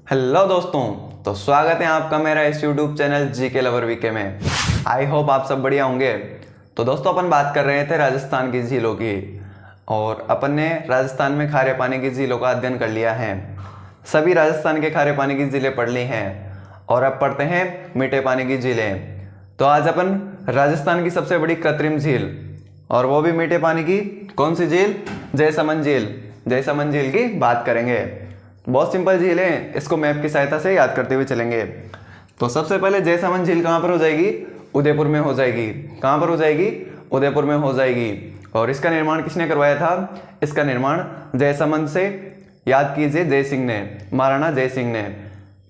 Hello दोस्तों, तो स्वागत है आपका मेरा इस YouTube channel GK lover VK में। आई होप आप सब बढ़िया होंगे। तो दोस्तों, अपन बात कर रहे थे राजस्थान की झीलों की, और अपन ने राजस्थान में खारे पानी की झीलों का अध्ययन कर लिया है। सभी राजस्थान के खारे पानी की झीलें पढ़ ली हैं और अब पढ़ते हैं मीठे पानी की झीलें। तो आज अपन राजस्थान की सबसे बड़ी कृत्रिम झील, और वो भी मीठे पानी की, कौन सी झील? जयसमंद झील। जयसमंद झील की बात करेंगे। बहुत सिंपल झील है, इसको मैप की सहायता से याद करते हुए चलेंगे। तो सबसे पहले जयसमंद झील कहाँ पर हो जाएगी? उदयपुर में हो जाएगी। कहाँ पर हो जाएगी? उदयपुर में हो जाएगी। और इसका निर्माण किसने करवाया था? इसका निर्माण जयसमंद से, याद कीजिए, जय सिंह ने, महाराणा जय सिंह ने।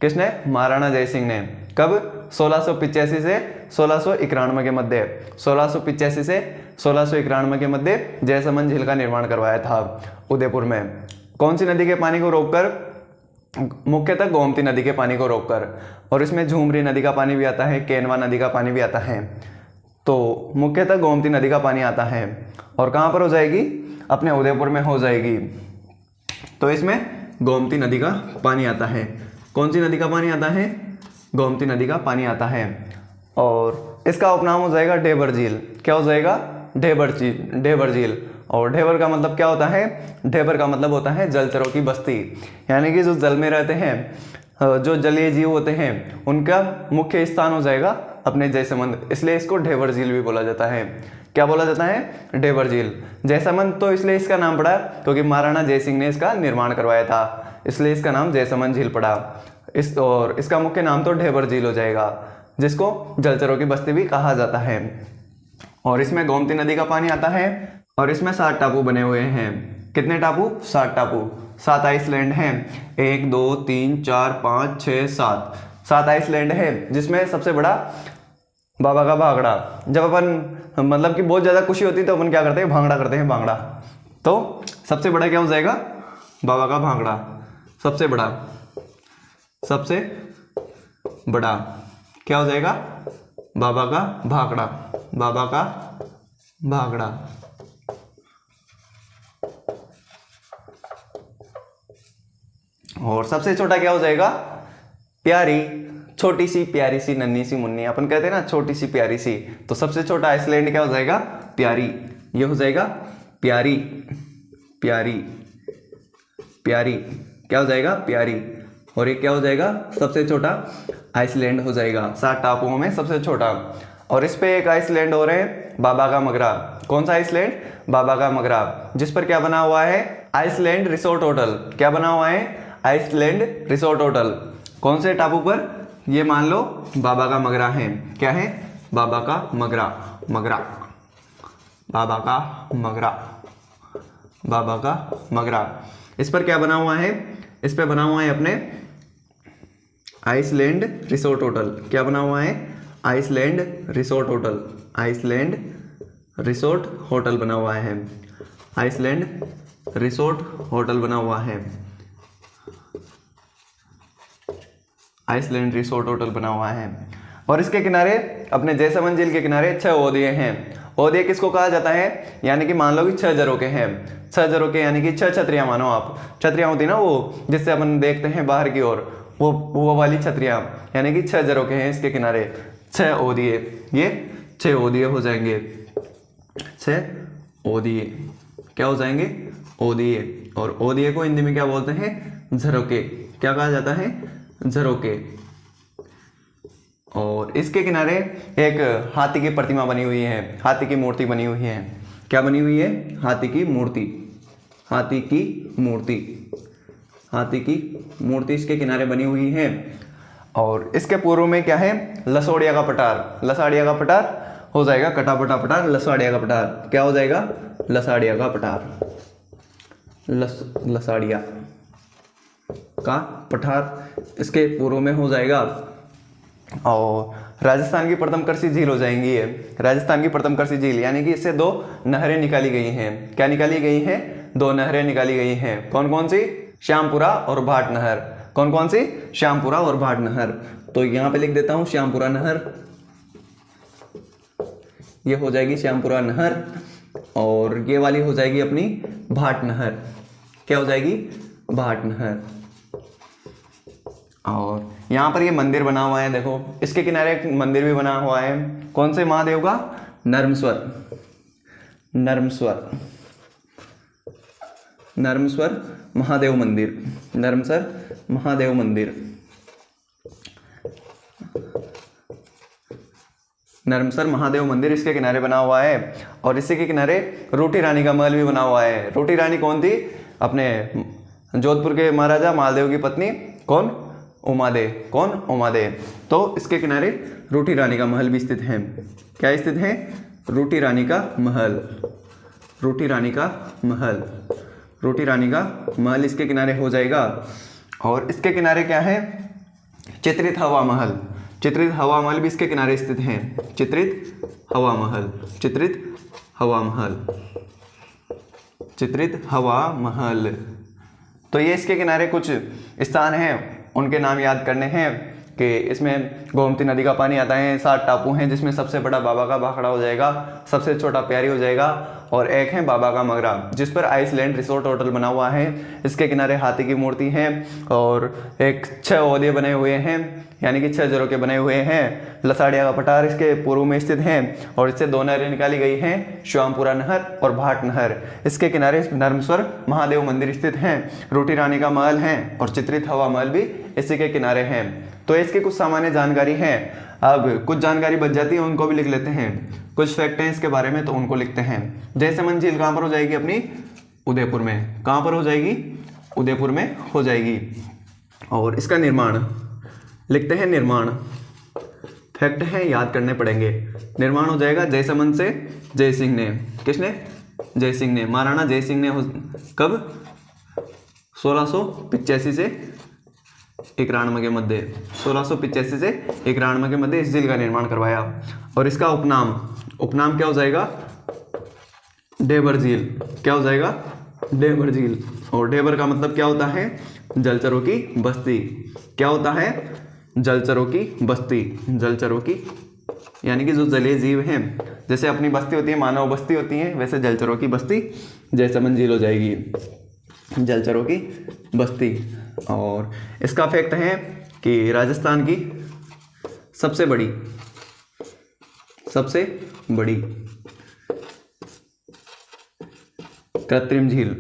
किसने? महाराणा जय सिंह ने। कब? 1685 से 1691 के मध्य। 1685 से 1691 के मध्य जयसमंद झील का निर्माण करवाया था उदयपुर में। कौन सी नदी के पानी को रोककर? मुख्यतः गोमती नदी के पानी को रोककर। और इसमें झूमरी नदी का पानी भी आता है, केनवा नदी का पानी भी आता है। तो मुख्यतः गोमती नदी का पानी आता है। और कहाँ पर हो जाएगी? अपने उदयपुर में हो जाएगी। तो इसमें गोमती नदी का पानी आता है। कौन सी नदी का पानी आता है? गोमती नदी का पानी आता है। और इसका उपनाम हो जाएगा ढेबर झील। क्या हो जाएगा? ढेबर झील। ढेबर झील। और ढेबर का मतलब क्या होता है? ढेबर का मतलब होता है जलचरों की बस्ती, यानी कि जो जल में रहते हैं, जो जलीय जीव होते हैं, उनका मुख्य स्थान हो जाएगा अपने जयसमंद। इसलिए इसको ढेबर झील भी बोला जाता है। क्या बोला जाता है? ढेबर झील। जयसमंद तो इसलिए इसका नाम पड़ा क्योंकि महाराणा जय सिंह ने इसका निर्माण करवाया था, इसलिए इसका नाम जयसमंद झील पड़ा। और इसका मुख्य नाम तो ढेबर झील हो जाएगा, जिसको जलचरों की बस्ती भी कहा जाता है। और इसमें गोमती नदी का पानी आता है। और इसमें 7 टापू बने हुए हैं। कितने टापू? 7 टापू। 7 आइसलैंड हैं। 1 2 3 4 5 6 7 7 आइसलैंड है, जिसमें सबसे बड़ा बाबा का भांगड़ा। जब अपन मतलब कि बहुत ज़्यादा खुशी होती है तो अपन क्या करते हैं? भांगड़ा करते हैं, भांगड़ा। तो सबसे बड़ा क्या हो जाएगा? बाबा का भांगड़ा। सबसे बड़ा, सबसे बड़ा क्या हो जाएगा? बाबा का भांगड़ा। बाबा का भांगड़ा। और सबसे छोटा क्या हो जाएगा? प्यारी। छोटी सी, प्यारी सी, नन्ही सी, मुन्नी, अपन कहते हैं ना, छोटी सी प्यारी सी। तो सबसे छोटा आइसलैंड क्या हो जाएगा? प्यारी। ये हो जाएगा प्यारी। प्यारी। प्यारी क्या हो जाएगा? प्यारी। और ये क्या हो जाएगा? सबसे छोटा आइसलैंड हो जाएगा, 7 टापुओं में सबसे छोटा। और इस पे एक आइसलैंड हो रहे हैं, बाबा का मगरा। कौन सा आइसलैंड? बाबा का मगरा, जिस पर क्या बना हुआ है? Island resort hotel. क्या बना हुआ है? Island resort hotel. कौन से टापू पर? ये मान लो बाबा का मगरा है। क्या है? बाबा का मगरा। मगरा। बाबा का मगरा। बाबा का मगरा। इस पर क्या बना हुआ है? इस पे बना हुआ है अपने आइसलैंड रिसोर्ट होटल। क्या बना हुआ है? Island resort hotel. Island resort hotel बना हुआ है। आइसलैंड रिसोर्ट होटल बना हुआ है। आइसलैंड रिसोर्ट होटल बना हुआ है। और इसके किनारे, अपने जयसमंद झील के किनारे 6 ओदिए हैं। ओदिए किसको कहा जाता है? यानी कि मान लो कि 6 झरोके हैं। 6 झरोके यानी कि 6 छतरियां मानो आप। छतरियां होती ना वो, जिससे अपन देखते हैं बाहर की ओर, वो वाली छतरियां, यानी कि 6 झरोके हैं इसके किनारे। 6 ओदिए। ये 6 ओदिए हो जाएंगे। 6 ओदिए क्या हो जाएंगे? ओदिए। और ओदिए को हिंदी में क्या बोलते हैं? झरोके। क्या कहा जाता है? झरोके। और इसके किनारे एक हाथी की प्रतिमा बनी हुई है, हाथी की मूर्ति बनी हुई है। क्या बनी हुई है? हाथी की मूर्ति। हाथी की मूर्ति। हाथी की मूर्ति इसके किनारे बनी हुई है। और इसके पूर्व में क्या है? लसोड़िया का पठार। लसाड़िया का पठार हो जाएगा, कटापटा पठार, लसाड़िया का पठार। क्या हो जाएगा? लसाड़िया का पठार। लसाड़िया का पठार इसके पूर्व में हो जाएगा। और राजस्थान की प्रथम कृषि झील हो जाएंगी ये। राजस्थान की प्रथम कृषि झील, यानी कि इससे 2 नहरें निकाली गई हैं। क्या निकाली गई हैं? 2 नहरें निकाली गई हैं। कौन कौन सी? श्यामपुरा और भाट नहर। कौन कौन सी? श्यामपुरा और भाट नहर। तो यहां पे लिख देता हूं श्यामपुरा नहर। ये हो जाएगी श्यामपुरा नहर। और ये वाली हो जाएगी अपनी भाट नहर। क्या हो जाएगी? भाट नहर। और यहाँ पर ये मंदिर बना हुआ है, देखो इसके किनारे एक मंदिर भी बना हुआ है, कौन से महादेव का? नर्मस्वर, नर्मस्वर, नर्मस्वर महादेव मंदिर, नर्मस्वर महादेव मंदिर, नर्मस्वर महादेव मंदिर इसके किनारे बना हुआ है। और इसी के किनारे रोटी रानी का महल भी बना हुआ है। रोटी रानी कौन थी? अपने जोधपुर के महाराजा मालदेव की पत्नी, कौन? उमादेव, कौन? उमादेव। तो इसके किनारे रोटी रानी का महल भी स्थित है। क्या स्थित है? रोटी रानी का महल, रोटी रानी का महल, रोटी रानी का महल इसके किनारे हो जाएगा। और इसके किनारे क्या है? चित्रित हवा महल, चित्रित हवा महल भी इसके किनारे स्थित है। चित्रित हवा महल, चित्रित हवा महल, चित्रित हवा महल। तो ये इसके किनारे कुछ स्थान हैं, उनके नाम याद करने हैं कि इसमें गोमती नदी का पानी आता है, 7 टापू हैं जिसमें सबसे बड़ा बाबा का भाखड़ा हो जाएगा, सबसे छोटा प्यारी हो जाएगा, और एक है बाबा का मगरा जिस पर आइसलैंड रिसोर्ट होटल बना हुआ है। इसके किनारे हाथी की मूर्ति है और एक 6 ओहदे बने हुए हैं, यानी कि 6 जरों के बने हुए हैं। लसाड़िया का पठार इसके पूर्व में स्थित है और इससे 2 नहरें निकाली गई हैं, श्यामपुरा नहर और भाट नहर। इसके किनारे नर्मस्वर महादेव मंदिर स्थित हैं, रोटी रानी का महल है और चित्रित हवा महल भी इसी के किनारे हैं। तो इसकी कुछ सामान्य जानकारी है। अब कुछ जानकारी बच जाती है, उनको भी लिख लेते हैं। कुछ फैक्ट हैं इसके बारे में तो उनको लिखते हैं। जयसमंद झील कहाँ पर हो जाएगी अपनी? उदयपुर में। कहाँ पर हो जाएगी? उदयपुर में हो जाएगी। और इसका निर्माण लिखते हैं, निर्माण फैक्ट है, याद करने पड़ेंगे। निर्माण हो जाएगा जयसमंद से जय सिंह ने। किसने? जय सिंह ने, महाराणा जय सिंह ने। कब? 1685 से 91 के मध्य, 1685 से 91 के मध्य इस झील का निर्माण करवाया। और इसका उपनाम क्या हो जाएगा? डेबर झील। क्या हो जाएगा? डेबर झील। और डेबर का मतलब क्या होता है? जलचरों की बस्ती। क्या होता है? जलचरों की बस्ती, जलचरों की, यानी कि जो जलीय जीव हैं, जैसे अपनी बस्ती होती है, मानव बस्ती होती है, वैसे जलचरों की बस्ती जयसमंद झील हो जाएगी, जलचरों की बस्ती। और इसका फैक्ट है कि राजस्थान की सबसे बड़ी कृत्रिम झील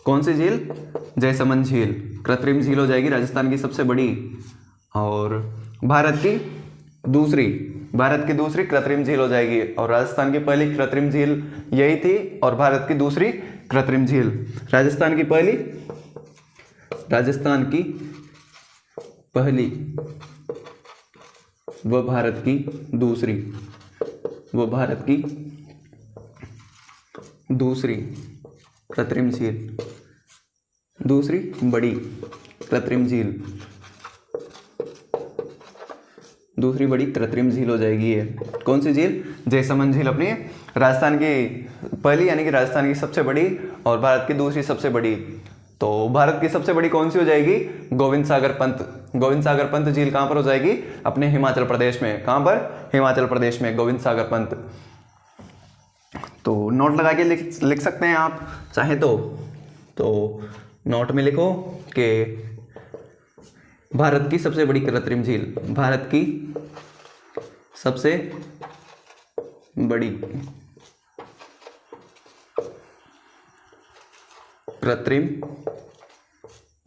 कौन सी झील? जयसमंद झील। कृत्रिम झील हो जाएगी राजस्थान की सबसे बड़ी। और भारत की दूसरी कृत्रिम झील हो जाएगी। और राजस्थान की पहली कृत्रिम झील यही थी और भारत की दूसरी कृत्रिम झील। राजस्थान की पहली व भारत की दूसरी कृत्रिम झील, दूसरी बड़ी कृत्रिम झील, दूसरी बड़ी कृत्रिम झील हो जाएगी ये। कौन सी झील? जयसमंद झील अपनी राजस्थान की पहली, यानी कि राजस्थान की सबसे बड़ी, और भारत की दूसरी सबसे बड़ी। तो भारत की सबसे बड़ी कौन सी हो जाएगी? गोविंद सागर पंत झील कहाँ पर हो जाएगी? अपने हिमाचल प्रदेश में। कहाँ पर? हिमाचल प्रदेश में गोविंद सागर पंत। तो नोट लगा के लिख सकते हैं आप चाहे तो नोट में लिखो कि भारत की सबसे बड़ी कृत्रिम झील, भारत की सबसे बड़ी कृत्रिम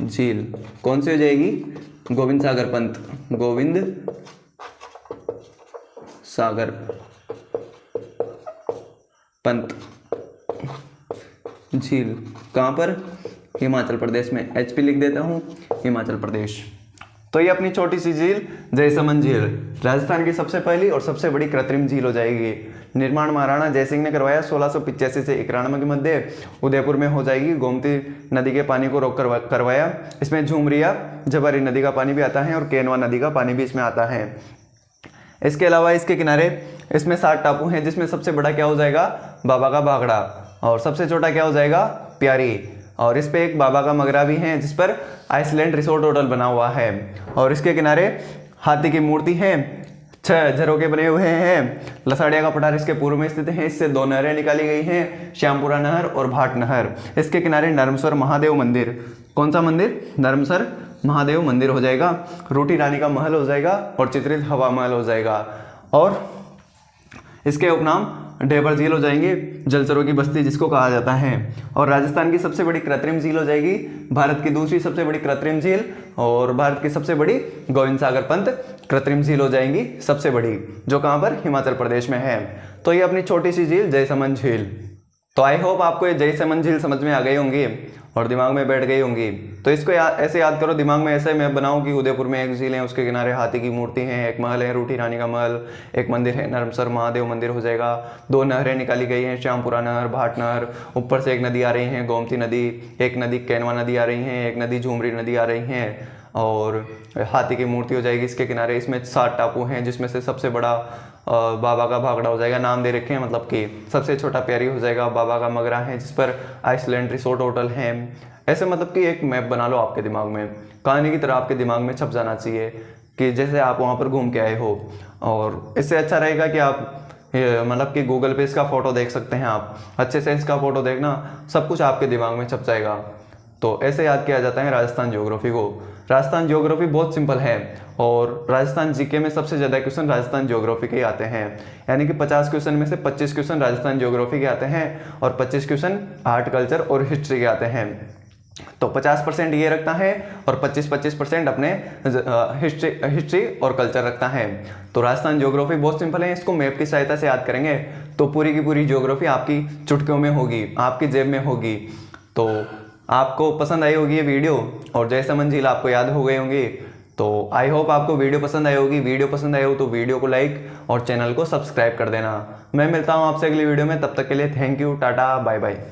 झील कौन सी हो जाएगी? गोविंद सागर पंत झील। कहाँ पर? हिमाचल प्रदेश में। एचपी लिख देता हूँ, हिमाचल प्रदेश। तो ये अपनी छोटी सी झील जयसमंद झील राजस्थान की सबसे पहली और सबसे बड़ी कृत्रिम झील हो जाएगी। निर्माण महाराणा जयसिंह ने करवाया 1685 से 91 के मध्य उदयपुर में हो जाएगी। गोमती नदी के पानी को रोक करवाया। इसमें झुमरिया जबारी नदी का पानी भी आता है और केनवा नदी का पानी भी इसमें आता है। इसके अलावा इसके किनारे इसमें 7 टापू हैं, जिसमें सबसे बड़ा क्या हो जाएगा? बाबा का भाखड़ा। और सबसे छोटा क्या हो जाएगा? प्यारी। और इस पे एक बाबा का मगरा भी है जिस पर आइसलैंड रिसोर्ट होटल बना हुआ है। और इसके किनारे हाथी की मूर्ति है, 6 झरोके बने हुए हैं। लसाड़िया का पठार इसके पूर्व में स्थित है। इससे 2 नहरें निकाली गई हैं, श्यामपुरा नहर और भाट नहर। इसके किनारे नर्मस्वर महादेव मंदिर। कौन सा मंदिर? नर्मस्वर महादेव मंदिर हो जाएगा, रूठी रानी का महल हो जाएगा और चित्रित हवा महल हो जाएगा। और इसके उपनाम ढेबर झील हो जाएंगे, जलचरों की बस्ती जिसको कहा जाता है। और राजस्थान की सबसे बड़ी कृत्रिम झील हो जाएगी, भारत की दूसरी सबसे बड़ी कृत्रिम झील, और भारत की सबसे बड़ी गोविंद सागर पंत कृत्रिम झील हो जाएंगी सबसे बड़ी, जो कहाँ पर, हिमाचल प्रदेश में है। तो ये अपनी छोटी सी झील जयसमंद झील। तो आई होप आपको ये जयसमंद झील समझ में आ गई होंगी और दिमाग में बैठ गई होंगी। तो इसको ऐसे याद करो दिमाग में, ऐसे मैं बनाऊं कि उदयपुर में एक झील है, उसके किनारे हाथी की मूर्ति है, एक महल है रूठी रानी का महल, एक मंदिर है नरमसर महादेव मंदिर हो जाएगा, 2 नहरें निकाली गई हैं, श्यामपुरा नहर, भाट नहर, ऊपर से एक नदी आ रही है गोमती नदी, एक नदी कैनवा नदी आ रही है, एक नदी झूमरी नदी आ रही है, और हाथी की मूर्ति हो जाएगी इसके किनारे। इसमें 7 टापू हैं जिसमें से सबसे बड़ा बाबा का भागड़ा हो जाएगा, नाम दे रखे हैं, मतलब कि सबसे छोटा प्यारी हो जाएगा बाबा का मगरा है, जिस पर आइसलैंड रिसोर्ट होटल है। ऐसे मतलब कि एक मैप बना लो आपके दिमाग में, कहानी की तरह आपके दिमाग में छप जाना चाहिए कि जैसे आप वहाँ पर घूम के आए हो। और इससे अच्छा रहेगा कि आप मतलब कि गूगल पे इसका फ़ोटो देख सकते हैं, आप अच्छे से इसका फ़ोटो देखना, सब कुछ आपके दिमाग में छप जाएगा। तो ऐसे याद किया जाता है राजस्थान ज्योग्राफी को। राजस्थान ज्योग्राफी बहुत सिंपल है और राजस्थान जीके में सबसे ज़्यादा क्वेश्चन राजस्थान ज्योग्राफी के आते हैं, यानी कि 50 क्वेश्चन में से 25 क्वेश्चन राजस्थान ज्योग्राफी के आते हैं और 25 क्वेश्चन आर्ट, कल्चर और हिस्ट्री के आते हैं। तो 50% ये रखता है और 25% अपने हिस्ट्री और कल्चर रखता है। तो राजस्थान ज्योग्राफी बहुत सिंपल है, इसको मैप की सहायता से याद करेंगे तो पूरी की पूरी ज्योग्राफी आपकी चुटकियों में होगी, आपकी जेब में होगी। तो आपको पसंद आई होगी ये वीडियो और जयसमंद झील आपको याद हो गई होंगी। तो आई होप आपको वीडियो पसंद आई होगी। वीडियो पसंद आई हो तो वीडियो को लाइक और चैनल को सब्सक्राइब कर देना। मैं मिलता हूँ आपसे अगली वीडियो में, तब तक के लिए thank you, tata, bye bye.